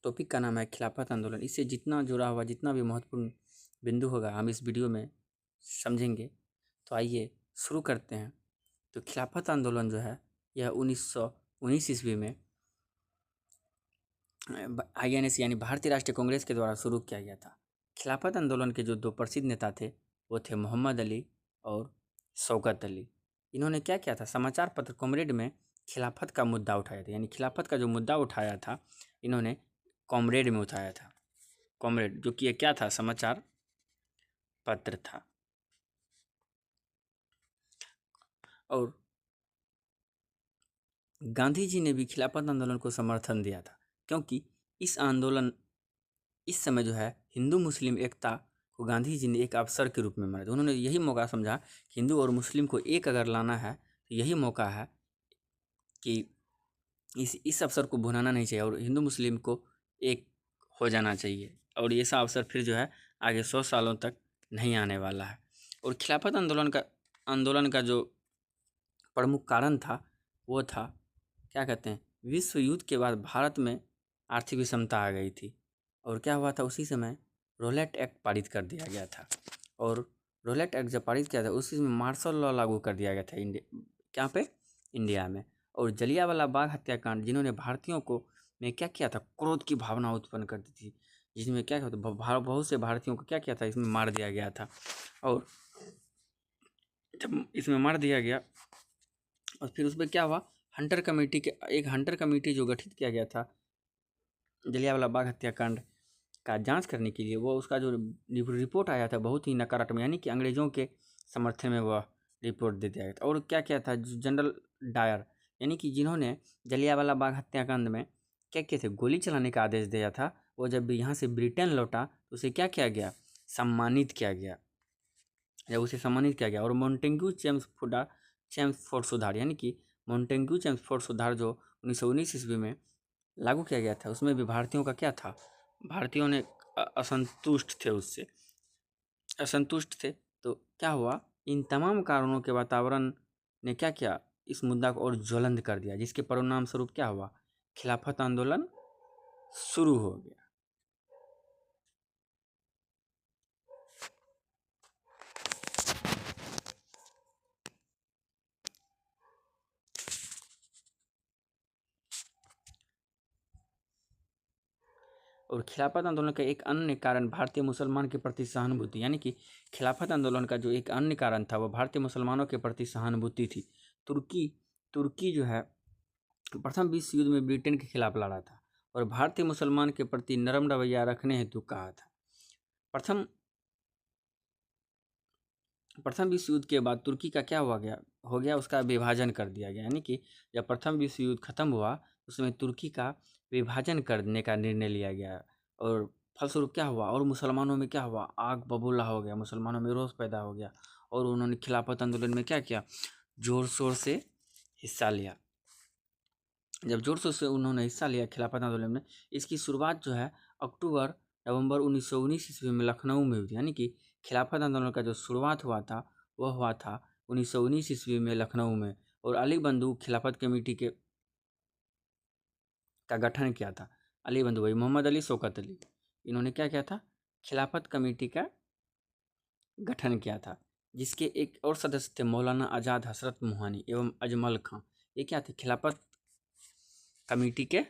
Topic का नाम है खिलाफत आंदोलन। इससे जितना जुड़ा हुआ जितना भी महत्वपूर्ण बिंदु होगा हम इस वीडियो में समझेंगे। तो आइए शुरू करते हैं। तो खिलाफत आंदोलन जो है यह 1919 ईस्वी में INC यानी भारतीय राष्ट्रीय कांग्रेस के द्वारा शुरू किया गया था। खिलाफत आंदोलन के जो दो प्रसिद्ध नेता थे वो थे मोहम्मद अली और शौकत अली। इन्होंने क्या किया था, समाचार पत्र कॉमरेड में खिलाफत का मुद्दा उठाया था। यानी खिलाफत का जो मुद्दा उठाया था इन्होंने कॉमरेड में उठाया था। कॉमरेड जो कि क्या था, समाचार पत्र था। और गांधी जी ने भी खिलाफत आंदोलन को समर्थन दिया था, क्योंकि इस समय जो है हिंदू मुस्लिम एकता को गांधी जी ने एक अवसर के रूप में माना था। उन्होंने यही मौका समझा कि हिंदू और मुस्लिम को एक अगर लाना है तो यही मौका है कि इस अवसर को भुनाना नहीं चाहिए और हिंदू मुस्लिम को एक हो जाना चाहिए। और ऐसा अवसर फिर जो है आगे 100 सालों तक नहीं आने वाला है। और खिलाफत आंदोलन का जो प्रमुख कारण था वो था, क्या कहते हैं, विश्व युद्ध के बाद भारत में आर्थिक विषमता आ गई थी। और क्या हुआ था, उसी समय रोलेट एक्ट पारित कर दिया गया था। और रोलेट एक्ट जब पारित किया था उसी में मार्शल लॉ लागू कर दिया गया था इंडिया में। और जलियांवाला बाग हत्याकांड जिन्होंने भारतीयों को में क्या किया था, क्रोध की भावना उत्पन्न कर दी थी, जिसमें क्या होता बहुत से भारतीयों को क्या किया था, इसमें मार दिया गया था। और जब इसमें मार दिया गया और फिर उसमें क्या हुआ, एक हंटर कमेटी जो गठित किया गया था जलियांवाला बाग हत्याकांड का जांच करने के लिए, वो उसका जो रिपोर्ट आया था बहुत ही नकारात्मक, यानी कि अंग्रेजों के समर्थन में वह रिपोर्ट दे दिया गया था। और क्या किया था, जनरल डायर यानी कि जिन्होंने जलियांवाला बाग हत्याकांड में क्या किए थे, गोली चलाने का आदेश दिया था, वो जब भी यहाँ से ब्रिटेन लौटा तो उसे क्या किया गया, सम्मानित किया गया। जब उसे सम्मानित किया गया और मॉन्टेग्यू चेम्सफोर्ड सुधार यानी कि मॉन्टेग्यू चेम्सफोर्ड सुधार जो 1919 ईस्वी में लागू किया गया था, उसमें भी भारतीयों का क्या था, भारतीयों ने असंतुष्ट थे। तो क्या हुआ, इन तमाम कारणों के वातावरण ने क्या किया, इस मुद्दा को और ज्वलंत कर दिया, जिसके परिणाम स्वरूप क्या हुआ, खिलाफत आंदोलन शुरू हो गया। और खिलाफत आंदोलन का एक अन्य कारण भारतीय मुसलमान के प्रति सहानुभूति, यानी कि खिलाफत आंदोलन का जो एक अन्य कारण था वो भारतीय मुसलमानों के प्रति सहानुभूति थी। तुर्की जो है प्रथम विश्व युद्ध में ब्रिटेन के खिलाफ लड़ा था और भारतीय मुसलमान के प्रति नरम रवैया रखने हेतु कहा था। प्रथम विश्व युद्ध के बाद तुर्की का क्या हो गया, उसका विभाजन कर दिया गया। यानी कि जब प्रथम विश्व युद्ध खत्म हुआ उसमें तुर्की का विभाजन करने का निर्णय लिया गया और फलस्वरूप क्या हुआ, और मुसलमानों में क्या हुआ, आग बबूला हो गया, मुसलमानों में रोष पैदा हो गया और उन्होंने खिलाफत आंदोलन में क्या किया, जोर शोर से हिस्सा लिया। जब जोर शोर से उन्होंने हिस्सा लिया खिलाफत आंदोलन में, इसकी शुरुआत जो है नवंबर 1919 ईस्वी में लखनऊ में हुई थी। यानी कि खिलाफत आंदोलन का जो शुरुआत हुआ था वह हुआ था 1919 ईस्वी में लखनऊ में। और अली बंधु खिलाफत कमेटी का गठन किया था। अली बंधु भाई मोहम्मद अली शौकत अली, इन्होंने क्या किया था, खिलाफत कमेटी का गठन किया था, जिसके एक और सदस्य थे मौलाना आज़ाद हसरत मोहानी एवं अजमल खां। ये क्या थे, खिलाफत कमेटी के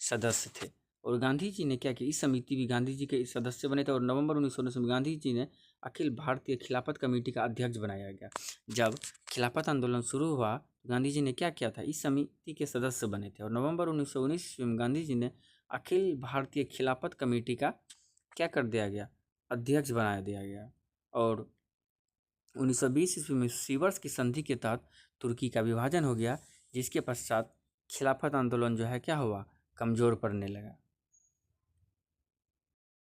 सदस्य थे। और गांधी जी ने क्या किया, इस समिति भी गांधी जी के सदस्य बने थे और नवंबर 1919 में गांधी जी ने अखिल भारतीय खिलाफत कमेटी का अध्यक्ष बनाया गया। जब खिलाफत आंदोलन शुरू हुआ गांधी जी ने क्या किया था, इस समिति के सदस्य बने थे और नवंबर 1919 में गांधी जी ने अखिल भारतीय खिलाफत कमेटी का क्या कर दिया गया, अध्यक्ष बना दिया गया। और 1920 ईस्वी में सीवर्स की संधि के तहत तुर्की का विभाजन हो गया, जिसके पश्चात खिलाफत आंदोलन जो है क्या हुआ, कमज़ोर पड़ने लगा।